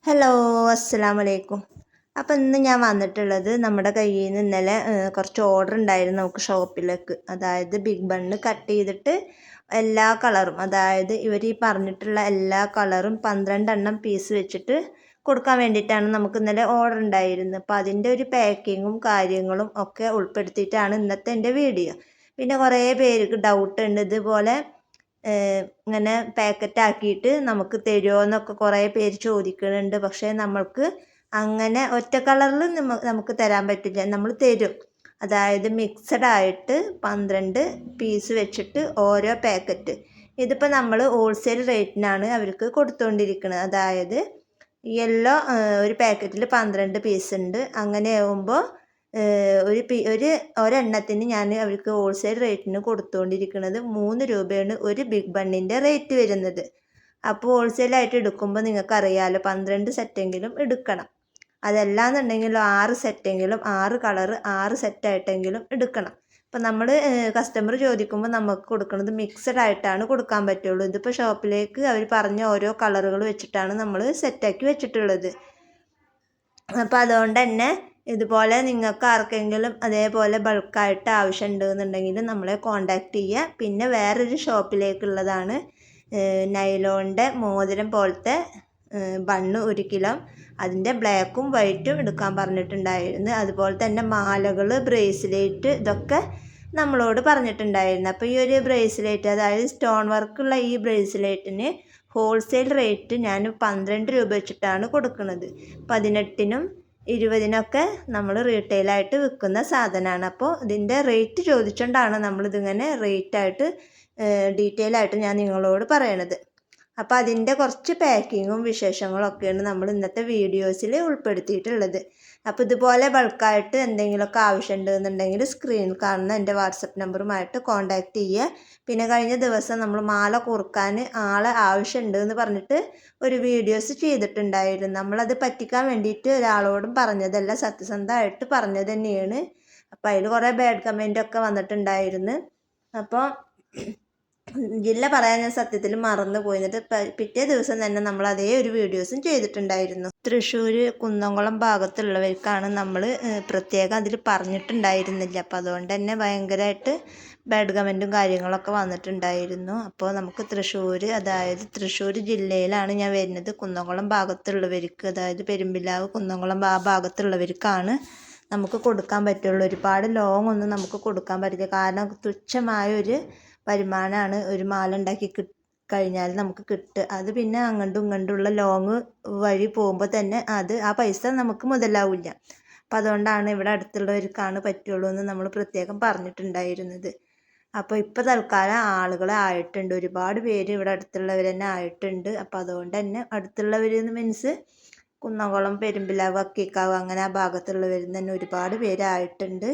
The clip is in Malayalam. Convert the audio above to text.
ഹലോ, അസ്സലാമലൈക്കും. അപ്പം ഇന്ന് ഞാൻ വന്നിട്ടുള്ളത് നമ്മുടെ കയ്യിൽ നിന്ന് ഇന്നലെ കുറച്ച് ഓർഡർ ഉണ്ടായിരുന്നു നമുക്ക് ഷോപ്പിലേക്ക്. അതായത് ബിഗ് ബണ്ണ് കട്ട് ചെയ്തിട്ട് എല്ലാ കളറും, അതായത് ഇവർ ഈ പറഞ്ഞിട്ടുള്ള എല്ലാ കളറും 12 എണ്ണം പീസ് വെച്ചിട്ട് കൊടുക്കാൻ വേണ്ടിയിട്ടാണ് നമുക്ക് ഇന്നലെ ഓർഡർ ഉണ്ടായിരുന്നത്. അപ്പോൾ അതിൻ്റെ ഒരു പാക്കിങ്ങും കാര്യങ്ങളും ഒക്കെ ഉൾപ്പെടുത്തിയിട്ടാണ് ഇന്നത്തെ എൻ്റെ വീഡിയോ. പിന്നെ കുറേ പേർക്ക് ഡൗട്ട് ഉണ്ട്, ഇതുപോലെ ഇങ്ങനെ പാക്കറ്റ് ആക്കിയിട്ട് നമുക്ക് തരുമോ എന്നൊക്കെ കുറേ പേര് ചോദിക്കുന്നുണ്ട്. പക്ഷേ നമ്മൾക്ക് അങ്ങനെ ഒറ്റ കളറിൽ നമുക്ക് തരാൻ പറ്റില്ല, നമ്മൾ തരും. അതായത് മിക്സഡ് ആയിട്ട് 12 പീസ് വെച്ചിട്ട് ഓരോ പാക്കറ്റ്. ഇതിപ്പോൾ നമ്മൾ ഹോൾസെയിൽ റേറ്റിനാണ് അവർക്ക് കൊടുത്തുകൊണ്ടിരിക്കുന്നത്. അതായത് യെല്ലോ ഒരു പാക്കറ്റിൽ 12 പീസ് ഉണ്ട്. അങ്ങനെ ആകുമ്പോൾ ഒരെണ്ണത്തിന് ഞാൻ അവർക്ക് ഹോൾസെയിൽ റേറ്റിന് കൊടുത്തുകൊണ്ടിരിക്കുന്നത് 3 രൂപയാണ് ഒരു ബിഗ് ബണ്ണിൻ്റെ റേറ്റ് വരുന്നത്. അപ്പോൾ ഹോൾസെയിലായിട്ട് എടുക്കുമ്പോൾ നിങ്ങൾക്കറിയാമല്ലോ 12 സെറ്റെങ്കിലും എടുക്കണം. അതല്ലാന്നുണ്ടെങ്കിൽ 6 സെറ്റെങ്കിലും 6 കളറ് 6 സെറ്റായിട്ടെങ്കിലും എടുക്കണം. അപ്പം നമ്മൾ കസ്റ്റമർ ചോദിക്കുമ്പോൾ നമുക്ക് കൊടുക്കുന്നത് മിക്സഡ് ആയിട്ടാണ് കൊടുക്കാൻ പറ്റുള്ളൂ. ഇതിപ്പോൾ ഷോപ്പിലേക്ക് അവർ പറഞ്ഞ ഓരോ കളറുകൾ വെച്ചിട്ടാണ് നമ്മൾ സെറ്റാക്കി വെച്ചിട്ടുള്ളത്. അപ്പോൾ അതുകൊണ്ട് തന്നെ ഇതുപോലെ നിങ്ങൾക്ക് ആർക്കെങ്കിലും അതേപോലെ ബൾക്കായിട്ട് ആവശ്യമുണ്ട് എന്നുണ്ടെങ്കിൽ നമ്മളെ കോണ്ടാക്ട് ചെയ്യുക. പിന്നെ വേറൊരു ഷോപ്പിലേക്കുള്ളതാണ് നൈലോണിൻ്റെ മോതിരം പോലത്തെ ബണ്ണ് 1 കിലോ, അതിൻ്റെ ബ്ലാക്കും വൈറ്റും എടുക്കാൻ പറഞ്ഞിട്ടുണ്ടായിരുന്നു. അതുപോലെ തന്നെ മാലകൾ, ബ്രേസ്ലെറ്റ് ഇതൊക്കെ നമ്മളോട് പറഞ്ഞിട്ടുണ്ടായിരുന്നു. അപ്പോൾ ഈ ഒരു ബ്രേസ്ലെറ്റ്, അതായത് സ്റ്റോൺ വർക്കുള്ള ഈ ബ്രേസ്ലെറ്റിന് ഹോൾസെയിൽ റേറ്റ് ഞാൻ 12 രൂപ വെച്ചിട്ടാണ് കൊടുക്കുന്നത്. 18-നും 20-നൊക്കെ നമ്മൾ റീറ്റെയിലായിട്ട് വിൽക്കുന്ന സാധനമാണ്. അപ്പോൾ ഇതിൻ്റെ റേറ്റ് ചോദിച്ചുകൊണ്ടാണ് നമ്മളിതിങ്ങനെ റേറ്റായിട്ട് ഡീറ്റെയിൽ ആയിട്ട് ഞാൻ നിങ്ങളോട് പറയണത്. അപ്പോൾ അതിൻ്റെ കുറച്ച് പാക്കിങ്ങും വിശേഷങ്ങളൊക്കെയാണ് നമ്മൾ ഇന്നത്തെ വീഡിയോസിൽ ഉൾപ്പെടുത്തിയിട്ടുള്ളത്. അപ്പോൾ ഇതുപോലെ ബൾക്കായിട്ട് എന്തെങ്കിലുമൊക്കെ ആവശ്യമുണ്ടെന്നുണ്ടെങ്കിൽ സ്ക്രീനിൽ കാണുന്ന എൻ്റെ വാട്സപ്പ് നമ്പറുമായിട്ട് കോൺടാക്റ്റ് ചെയ്യുക. പിന്നെ കഴിഞ്ഞ ദിവസം നമ്മൾ മാല കോർക്കാൻ ആളെ ആവശ്യമുണ്ട് എന്ന് പറഞ്ഞിട്ട് ഒരു വീഡിയോസ് ചെയ്തിട്ടുണ്ടായിരുന്നു. നമ്മളത് പറ്റിക്കാൻ വേണ്ടിയിട്ട് ഒരാളോടും പറഞ്ഞതല്ല, സത്യസന്ധമായിട്ട് പറഞ്ഞത് തന്നെയാണ്. അപ്പോൾ അതിൽ കുറേ ബാഡ് കമൻറ്റൊക്കെ വന്നിട്ടുണ്ടായിരുന്നു. അപ്പോൾ ജില്ല പറയാൻ ഞാൻ സത്യത്തിൽ മറന്നു പോയി. എന്നിട്ട് പിറ്റേ ദിവസം തന്നെ നമ്മൾ അതേ ഒരു വീഡിയോസും ചെയ്തിട്ടുണ്ടായിരുന്നു. തൃശ്ശൂർ കുന്നംകുളം ഭാഗത്തുള്ളവർക്കാണ് നമ്മൾ പ്രത്യേകം അതിൽ പറഞ്ഞിട്ടുണ്ടായിരുന്നില്ല. അപ്പോൾ അതുകൊണ്ട് തന്നെ ഭയങ്കരമായിട്ട് ബാഡ് കമൻറ്റും കാര്യങ്ങളൊക്കെ വന്നിട്ടുണ്ടായിരുന്നു. അപ്പോൾ നമുക്ക് തൃശ്ശൂർ, അതായത് തൃശ്ശൂർ ജില്ലയിലാണ് ഞാൻ വരുന്നത്. കുന്നംകുളം ഭാഗത്തുള്ളവർക്ക്, അതായത് പെരുമ്പിലാവ് കുന്നംകുളം ആ ഭാഗത്തുള്ളവർക്കാണ് നമുക്ക് കൊടുക്കാൻ പറ്റുള്ളൂ. ഒരുപാട് ലോങ് ഒന്നും നമുക്ക് കൊടുക്കാൻ പറ്റില്ല. കാരണം തുച്ഛമായൊരു വരുമാനമാണ് ഒരു മാല ഉണ്ടാക്കി കഴിഞ്ഞാൽ നമുക്ക് കിട്ടുക. അത് പിന്നെ അങ്ങോട്ടും ഇങ്ങോട്ടുള്ള ലോങ് വഴി പോകുമ്പോൾ തന്നെ ആ പൈസ നമുക്ക് മുതലാവില്ല. അപ്പം അതുകൊണ്ടാണ് ഇവിടെ അടുത്തുള്ളവർക്കാണ് പറ്റുള്ളൂ എന്ന് നമ്മൾ പ്രത്യേകം പറഞ്ഞിട്ടുണ്ടായിരുന്നത്. അപ്പോൾ ഇപ്പോൾ തൽക്കാലം ആളുകളെ ആയിട്ടുണ്ട്, ഒരുപാട് പേര് ഇവിടെ അടുത്തുള്ളവർ തന്നെ ആയിട്ടുണ്ട്. അപ്പോൾ അതുകൊണ്ട് തന്നെ അടുത്തുള്ളവർ മീൻസ് കുന്നംകുളം, പെരുമ്പിലാവ്, അക്കിക്കാവ് അങ്ങനെ ആ ഭാഗത്തുള്ളവരിൽ തന്നെ ഒരുപാട് പേരായിട്ടുണ്ട്.